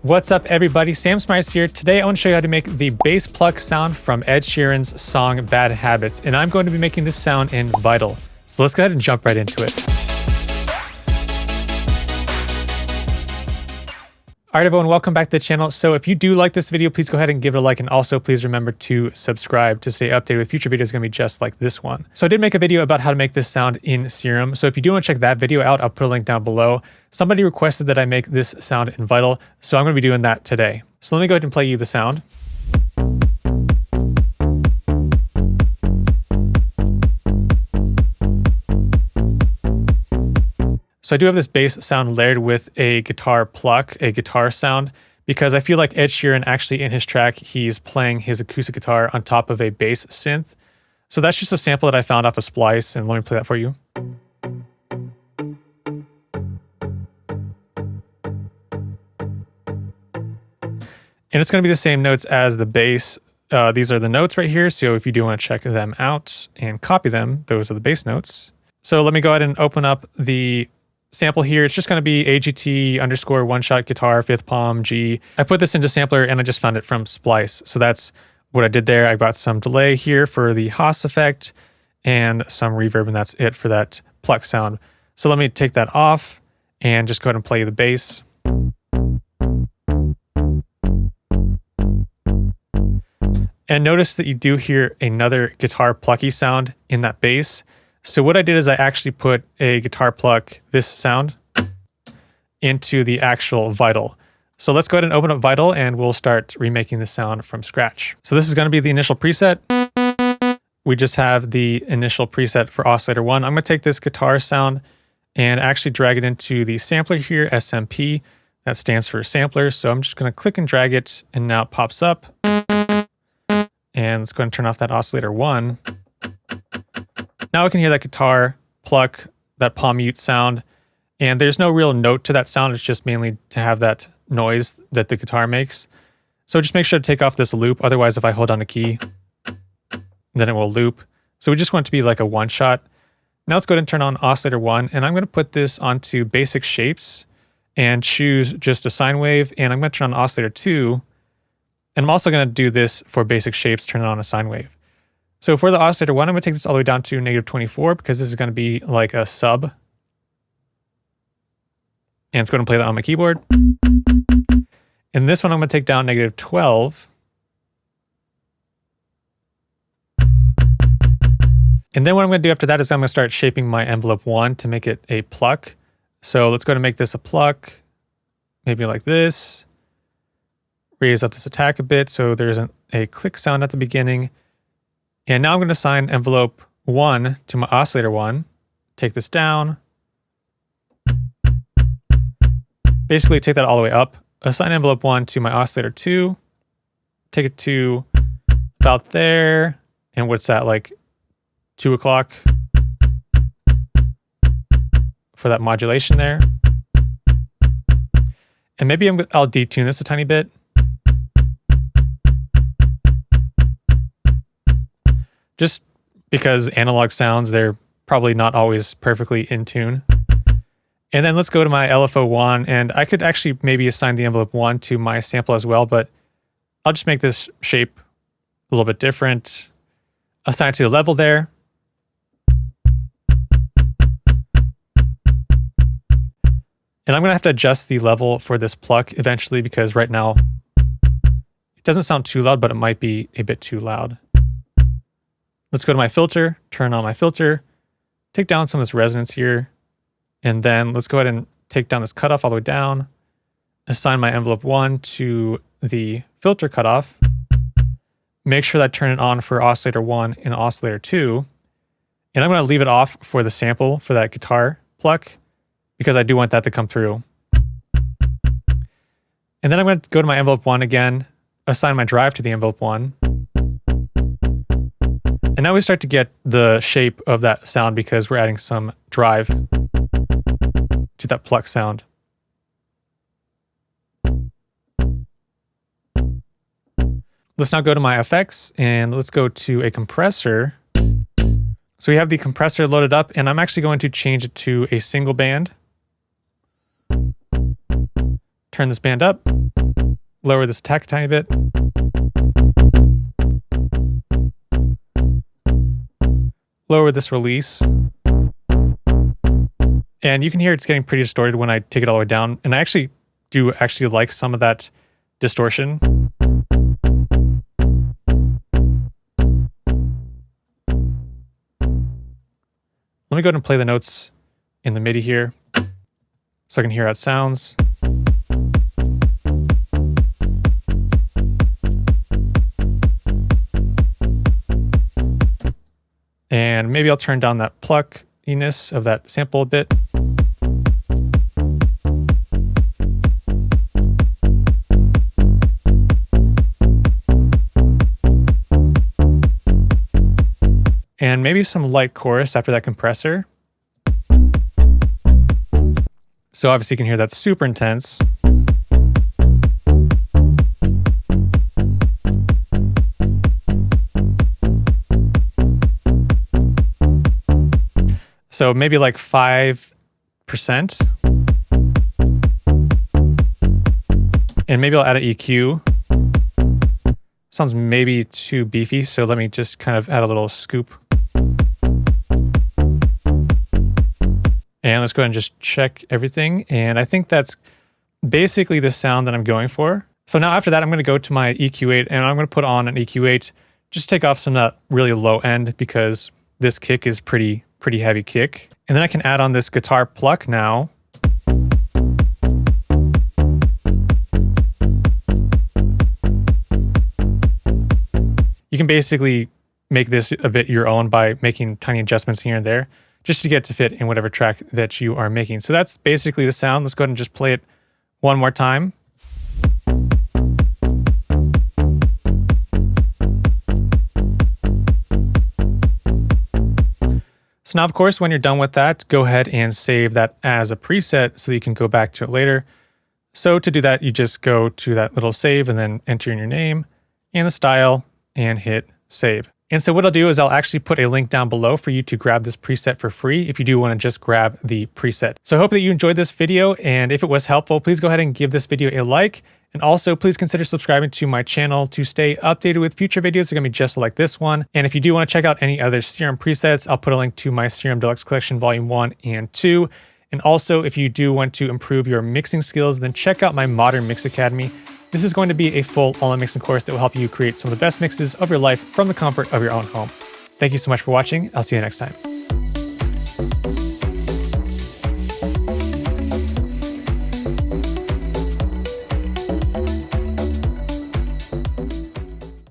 What's up everybody, Sam Smyers here. Today I want to show you how to make the bass pluck sound from Ed Sheeran's song Bad Habits, and I'm going to be making this sound in Vital. So let's go ahead and jump right into it. Alright everyone, welcome back to the channel. So if you do like this video, please go ahead and give it a like, and also please remember to subscribe to stay updated with future videos going to be just like this one. So I did make a video about how to make this sound in Serum. So if you do want to check that video out, I'll put a link down below. Somebody requested that I make this sound in Vital, so I'm going to be doing that today. So let me go ahead and play you the sound. So I do have this bass sound layered with a guitar pluck, a guitar sound, because I feel like Ed Sheeran actually in his track, he's playing his acoustic guitar on top of a bass synth. So that's just a sample that I found off of Splice, and let me play that for you. And it's going to be the same notes as the bass. These are the notes right here, so if you do want to check them out and copy them, those are the bass notes. So let me go ahead and open up the sample here. It's just going to be AGT underscore one shot guitar, fifth palm, G. I put this into sampler and I just found it from Splice. So that's what I did there. I got some delay here for the Haas effect and some reverb, and that's it for that pluck sound. So let me take that off and just go ahead and play the bass. And notice that you do hear another guitar plucky sound in that bass. So what I did is I actually put a guitar pluck, this sound, into the actual Vital. So let's go ahead and open up Vital and we'll start remaking the sound from scratch. So this is going to be the initial preset. We just have the initial preset for oscillator 1. I'm going to take this guitar sound and actually drag it into the sampler here, SMP. That stands for sampler. So I'm just going to click and drag it, and now it pops up. And let's go ahead and turn off that oscillator 1. Now we can hear that guitar pluck, that palm mute sound, and there's no real note to that sound. It's just mainly to have that noise that the guitar makes. So just make sure to take off this loop. Otherwise, if I hold down a key, then it will loop. So we just want it to be like a one shot. Now let's go ahead and turn on oscillator 1, and I'm going to put this onto basic shapes and choose just a sine wave, and I'm going to turn on oscillator 2. And I'm also going to do this for basic shapes, turn it on a sine wave. So for the oscillator 1, I'm going to take this all the way down to -24 because this is going to be like a sub. And it's going to play that on my keyboard. And this one I'm going to take down -12. And then what I'm going to do after that is I'm going to start shaping my envelope 1 to make it a pluck. So let's go ahead and make this a pluck, maybe like this. Raise up this attack a bit so there's a click sound at the beginning. And now I'm going to assign envelope 1 to my oscillator 1. Take this down. Basically take that all the way up. Assign envelope 1 to my oscillator 2. Take it to about there. And what's that, like 2 o'clock for that modulation there. And maybe I'll detune this a tiny bit. Just because analog sounds, they're probably not always perfectly in tune. And then let's go to my LFO 1, and I could actually maybe assign the envelope 1 to my sample as well, but I'll just make this shape a little bit different. Assign it to the level there. And I'm going to have to adjust the level for this pluck eventually, because right now it doesn't sound too loud, but it might be a bit too loud. Let's go to my filter, turn on my filter, take down some of this resonance here, and then let's go ahead and take down this cutoff all the way down, assign my envelope 1 to the filter cutoff, make sure that I turn it on for oscillator 1 and oscillator 2, and I'm going to leave it off for the sample for that guitar pluck, because I do want that to come through. And then I'm going to go to my envelope 1 again, assign my drive to the envelope 1, and now we start to get the shape of that sound because we're adding some drive to that pluck sound. Let's now go to my effects and let's go to a compressor. So we have the compressor loaded up, and I'm actually going to change it to a single band. Turn this band up. lower this attack a tiny bit. Lower this release. And you can hear it's getting pretty distorted when I take it all the way down. And I actually do like some of that distortion. Let me go ahead and play the notes in the MIDI here so I can hear how it sounds. And maybe I'll turn down that pluckiness of that sample a bit. And maybe some light chorus after that compressor. So obviously you can hear that's super intense. So maybe like 5%. And maybe I'll add an EQ. Sounds maybe too beefy, so let me just kind of add a little scoop. And let's go ahead and just check everything. And I think that's basically the sound that I'm going for. So now after that, I'm going to go to my EQ8 and I'm going to put on an EQ8. Just take off some of that really low end because this kick is pretty heavy kick. And then I can add on this guitar pluck now. You can basically make this a bit your own by making tiny adjustments here and there, just to get to fit in whatever track that you are making. So that's basically the sound. Let's go ahead and just play it one more time. So now, of course, when you're done with that, go ahead and save that as a preset so that you can go back to it later. So to do that, you just go to that little save and then enter in your name and the style and hit save. And so what I'll do is I'll actually put a link down below for you to grab this preset for free if you do want to just grab the preset. So I hope that you enjoyed this video, and if it was helpful, please go ahead and give this video a like. And also please consider subscribing to my channel to stay updated with future videos that are going to be just like this one. And if you do want to check out any other Serum presets, I'll put a link to my Serum Deluxe Collection Volume 1 and 2. And also if you do want to improve your mixing skills, then check out my Modern Mix Academy. This is going to be a full all-in mixing course that will help you create some of the best mixes of your life from the comfort of your own home. Thank you so much for watching. I'll see you next time.